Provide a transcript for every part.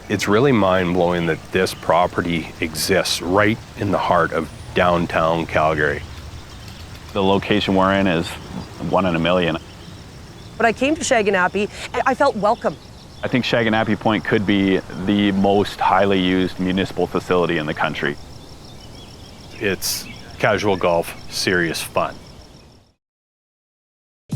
It's really mind-blowing that this property exists right in the heart of downtown Calgary. The location we're in is 1 in a million. When I came to Shaganappi, I felt welcome. I think Shaganappi Point could be the most highly used municipal facility in the country. It's casual golf, serious fun.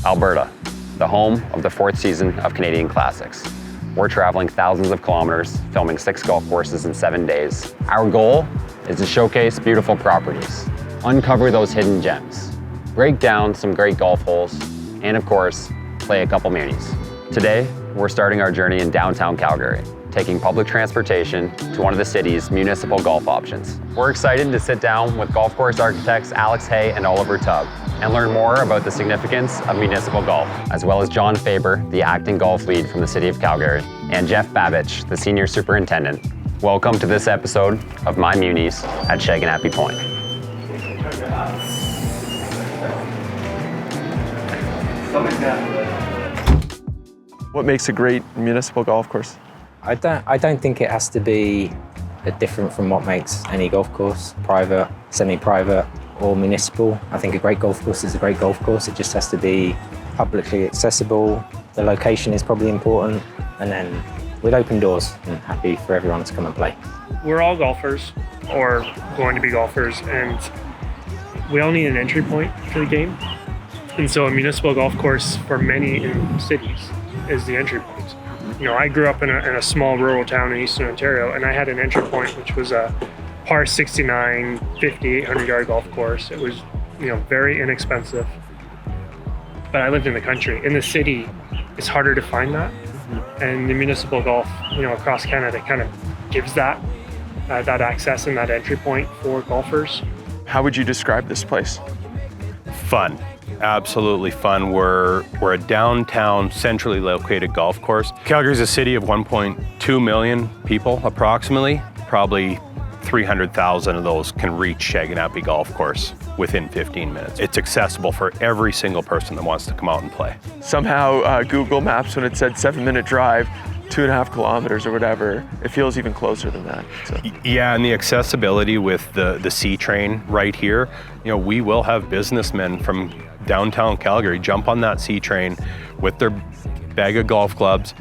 Alberta, the home of the 4th season of Canadian Classics. We're traveling thousands of kilometers, filming 6 golf courses in 7 days. Our goal is to showcase beautiful properties, uncover those hidden gems, break down some great golf holes, and of course, play a couple munis. Today, we're starting our journey in downtown Calgary, taking public transportation to one of the city's municipal golf options. We're excited to sit down with golf course architects Alex Hay and Oliver Tubb and learn more about the significance of municipal golf, as well as John Faber, the acting golf lead from the City of Calgary, and Jeff Babich, the Senior Superintendent. Welcome to this episode of My Munis at Shaganappi Point. What makes a great municipal golf course? I don't think it has to be different from what makes any golf course, private, semi-private, or municipal. I think a great golf course is a great golf course. It just has to be publicly accessible. The location is probably important, and then with open doors and happy for everyone to come and play. We're all golfers or going to be golfers, and we all need an entry point to the game. And so a municipal golf course for many in cities is the entry point. You know, I grew up in a small rural town in Eastern Ontario, and I had an entry point which was a par 69, 5,800-yard golf course. It was, very inexpensive. But I lived in the country. In the city, it's harder to find that. And the municipal golf, across Canada kind of gives that access and that entry point for golfers. How would you describe this place? Fun. Absolutely fun. We're a downtown, centrally located golf course. Calgary's a city of 1.2 million people, approximately. Probably 300,000 of those can reach Shaganappi Golf Course within 15 minutes. It's accessible for every single person that wants to come out and play. Somehow Google Maps, when it said 7-minute drive, 2.5 kilometers or whatever, it feels even closer than that. So. Yeah, and the accessibility with the C train right here, we will have businessmen from downtown Calgary jump on that C train with their bag of golf clubs,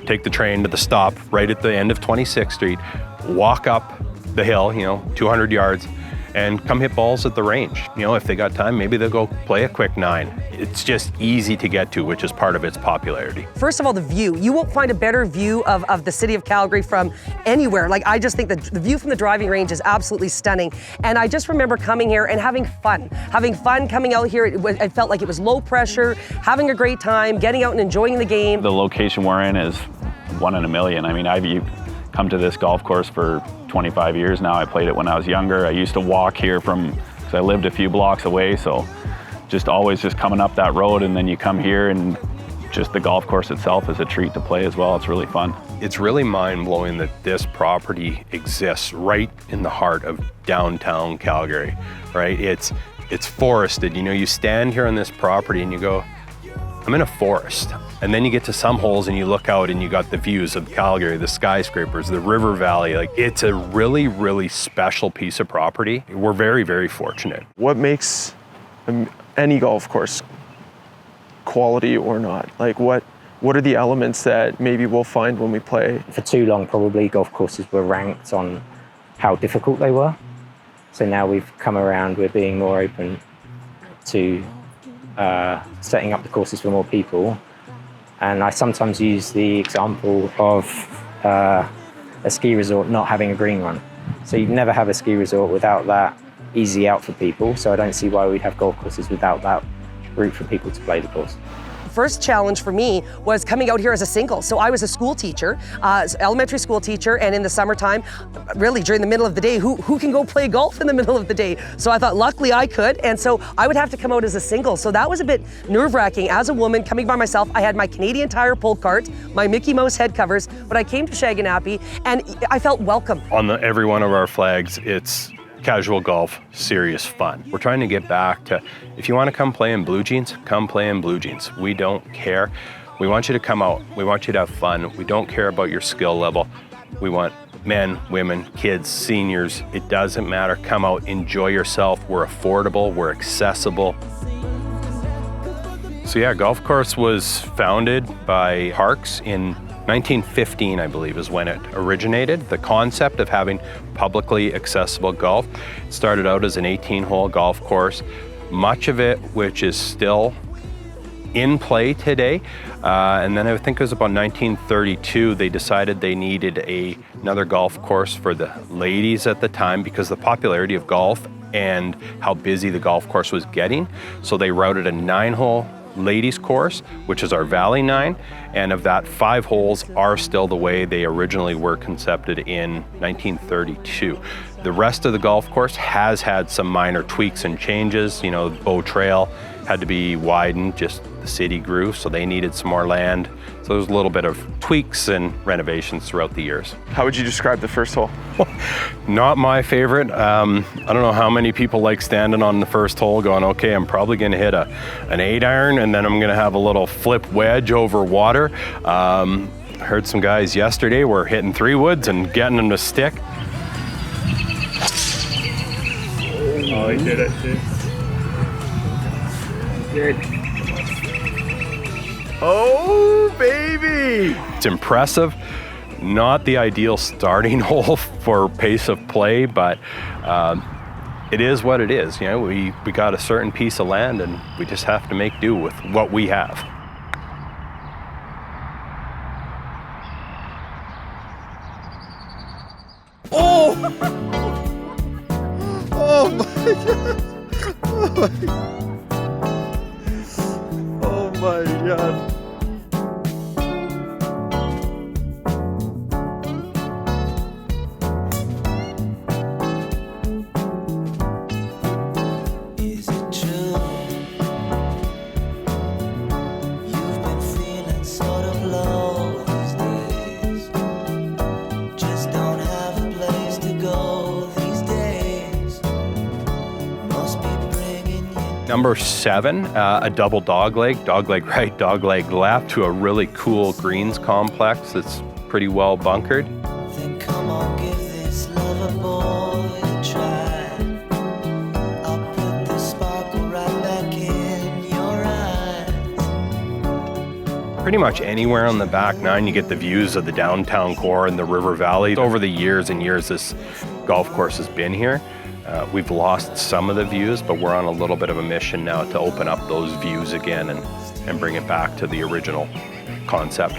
take the train to the stop right at the end of 26th Street, walk up the hill, 200 yards, and come hit balls at the range. If they got time, maybe they'll go play a quick 9. It's just easy to get to, which is part of its popularity. First of all, the view. You won't find a better view of the city of Calgary from anywhere. Like, I just think that the view from the driving range is absolutely stunning. And I just remember coming here and having fun coming out here. It felt like it was low pressure, having a great time, getting out and enjoying the game. The location we're in is 1 in a million. I mean, I've come to this golf course for 25 years now. I played it when I was younger. I used to walk here because I lived a few blocks away, so always coming up that road, and then you come here and just the golf course itself is a treat to play as well. It's really fun. It's really mind-blowing that this property exists right in the heart of downtown Calgary, right? It's forested. You stand here on this property and you go, I'm in a forest. And then you get to some holes and you look out and you got the views of Calgary, the skyscrapers, the river valley. Like, it's a really, really special piece of property. We're very, very fortunate. What makes any golf course quality or not? Like, what are the elements that maybe we'll find when we play? For too long, probably, golf courses were ranked on how difficult they were. So now we've come around, we're being more open to setting up the courses for more people. And I sometimes use the example of a ski resort not having a green run. So you'd never have a ski resort without that easy out for people. So I don't see why we'd have golf courses without that route for people to play the course. First challenge for me was coming out here as a single. So I was a school teacher, elementary school teacher, and in the summertime, really during the middle of the day, who can go play golf in the middle of the day? So I thought luckily I could, and so I would have to come out as a single. So that was a bit nerve-wracking. As a woman coming by myself, I had my Canadian Tire pull cart, my Mickey Mouse head covers, but I came to Shaganappi and I felt welcome. On every one of our flags, it's casual golf, serious fun. We're trying to get back to, if you want to come play in blue jeans, come play in blue jeans. We don't care. We want you to come out. We want you to have fun. We don't care about your skill level. We want men, women, kids, seniors. It doesn't matter. Come out, enjoy yourself. We're affordable, we're accessible. So yeah, golf course was founded by Parks in 1915, I believe, is when it originated. The concept of having publicly accessible golf. It started out as an 18-hole golf course. Much of it, which is still in play today. And then I think it was about 1932, they decided they needed another golf course for the ladies at the time because the popularity of golf and how busy the golf course was getting. So they routed a 9-hole ladies course, which is our Valley 9, and of that 5 holes are still the way they originally were concepted in 1932. The rest of the golf course has had some minor tweaks and changes. You know, Bow Trail had to be widened, just the city grew, so they needed some more land. So there's a little bit of tweaks and renovations throughout the years. How would you describe the first hole? Not my favorite. I don't know how many people like standing on the first hole going, okay, I'm probably gonna hit an 8-iron and then I'm gonna have a little flip wedge over water. I heard some guys yesterday were hitting 3-woods and getting them to stick. Oh, he did it, too. Good. Oh, baby! It's impressive. Not the ideal starting hole for pace of play, but it is what it is. You know, we got a certain piece of land and we just have to make do with what we have. Oh! Oh my God! Oh my God! Is it true? You've been feeling sort of low these days. Just don't have a place to go these days. Must be bringing you. Number 7, a double dogleg right, dogleg left to a really cool greens complex that's pretty well bunkered. Then come on, give this lover boy a try. I'll put the sparkle right back in your eyes. Pretty much anywhere on the back 9 you get the views of the downtown core and the river valley. Over the years and years this golf course has been here. We've lost some of the views, but we're on a little bit of a mission now to open up those views again and bring it back to the original concept.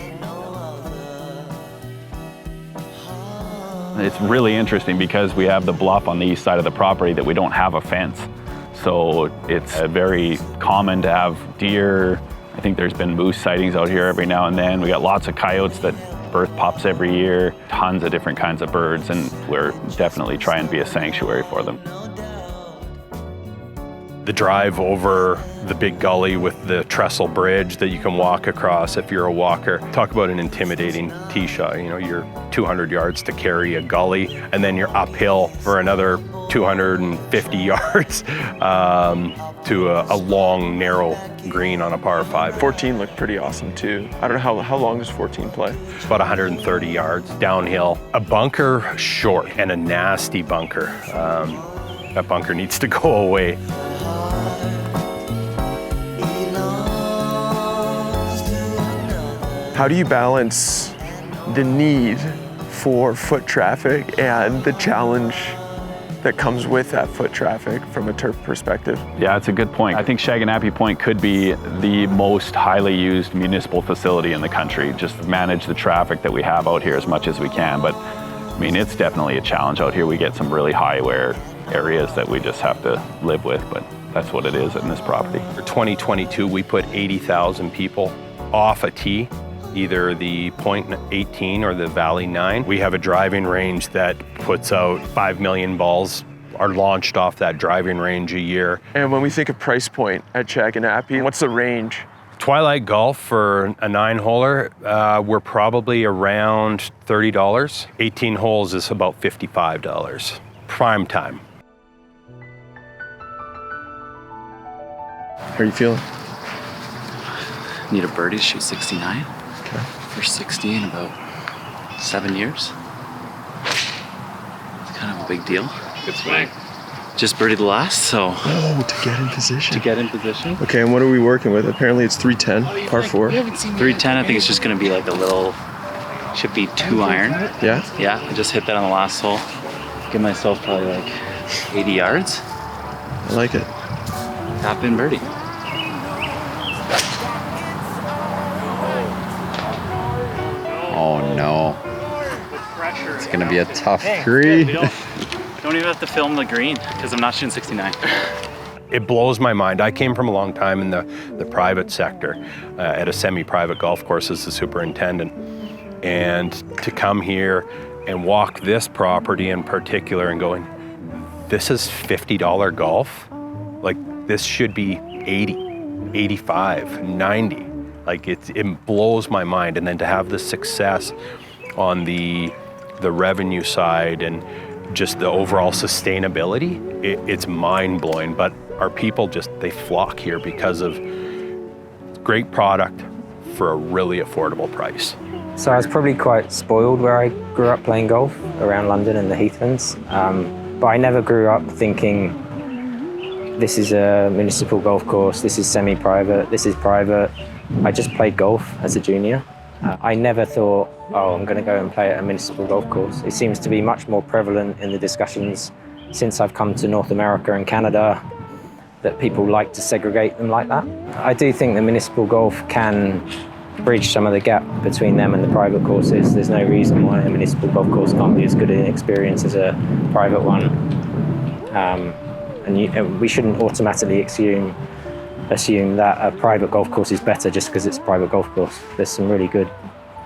It's really interesting because we have the bluff on the east side of the property that we don't have a fence. So it's very common to have deer. I think there's been moose sightings out here every now and then. We got lots of coyotes that birth pups every year, tons of different kinds of birds, and we're definitely trying to be a sanctuary for them. The drive over the big gully with the trestle bridge that you can walk across if you're a walker. Talk about an intimidating tee shot. You know, you're 200 yards to carry a gully, and then you're uphill for another 250 yards to a long, narrow green on a par 5. 14 looked pretty awesome too. I don't know how long does 14 play? It's about 130 yards downhill. A bunker short and a nasty bunker. That bunker needs to go away. How do you balance the need for foot traffic and the challenge that comes with that foot traffic from a turf perspective? Yeah, it's a good point. I think Shaganappi Point could be the most highly used municipal facility in the country. Just manage the traffic that we have out here as much as we can. But I mean, it's definitely a challenge out here. We get some really high wear areas that we just have to live with, but that's what it is in this property. For 2022, we put 80,000 people off a tee, either the Point 18 or the Valley 9. We have a driving range that puts out 5 million balls are launched off that driving range a year. And when we think of price point at Shaganappi, what's the range? Twilight Golf for a 9-holer, we're probably around $30. 18 holes is about $55. Prime time. How are you feeling? Need a birdie to shoot 69. Okay. First 60 in about 7 years. big deal. Good swing. Just birdied the last, so. Oh, to get in position. To get in position. Okay, and what are we working with? Apparently it's 310, par 4. 310, I think it's just going to be like a little chippy 2-iron. Yeah? Yeah, I just hit that on the last hole. Give myself probably like 80 yards. I like it. Tap in birdie. Oh no. It's gonna be a tough green. Don't even have to film the green because I'm not shooting 69. It blows my mind. I came from a long time in the private sector at a semi-private golf course as the superintendent. And to come here and walk this property in particular and going, this is $50 golf? Like this should be 80, 85, 90. Like it blows my mind. And then to have the success on the revenue side and just the overall sustainability, it's mind-blowing. But our people they flock here because of great product for a really affordable price. So I was probably quite spoiled where I grew up playing golf around London and the Heathlands. But I never grew up thinking this is a municipal golf course, this is semi-private, this is private. I just played golf as a junior. I never thought, oh, I'm going to go and play at a municipal golf course. It seems to be much more prevalent in the discussions since I've come to North America and Canada that people like to segregate them like that. I do think that municipal golf can bridge some of the gap between them and the private courses. There's no reason why a municipal golf course can't be as good an experience as a private one. And we shouldn't automatically assume that a private golf course is better just because it's a private golf course. There's some really good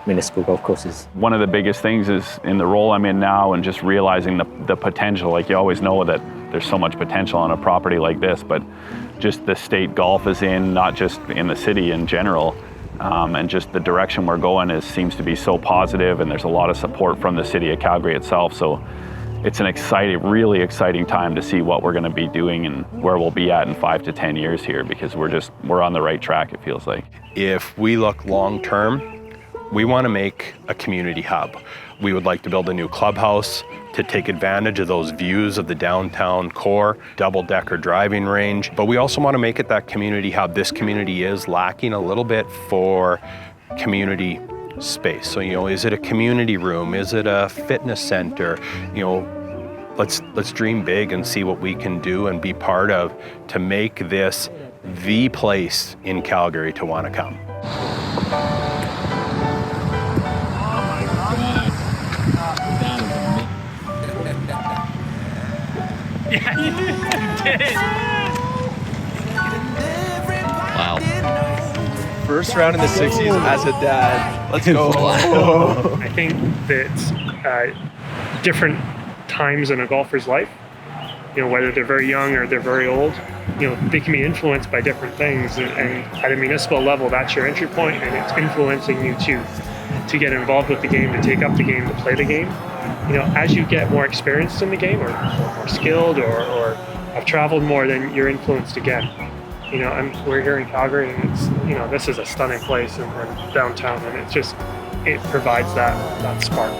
municipal golf courses. One of the biggest things is in the role I'm in now and just realizing the potential. Like you always know that there's so much potential on a property like this, but just the state golf is in, not just in the city in general, and just the direction we're going seems to be so positive, and there's a lot of support from the city of Calgary itself. So it's an really exciting time to see what we're going to be doing and where we'll be at in 5 to 10 years here, because we're on the right track, it feels like. If we look long term, we want to make a community hub. We would like to build a new clubhouse to take advantage of those views of the downtown core, double-decker driving range, but we also want to make it that community hub. This community is lacking a little bit for community space. So, is it a community room? Is it a fitness center? Let's dream big and see what we can do and be part of to make this the place in Calgary to want to come. Yeah, you did. Wow. First round in the 60s as a dad. Let's go. I think that different times in a golfer's life, whether they're very young or they're very old, they can be influenced by different things. And at a municipal level, that's your entry point, and it's influencing you to get involved with the game, to take up the game, to play the game. As you get more experienced in the game, or more skilled, or have traveled more, then you're influenced again. We're here in Calgary, and it's, this is a stunning place in downtown, and it provides that spark.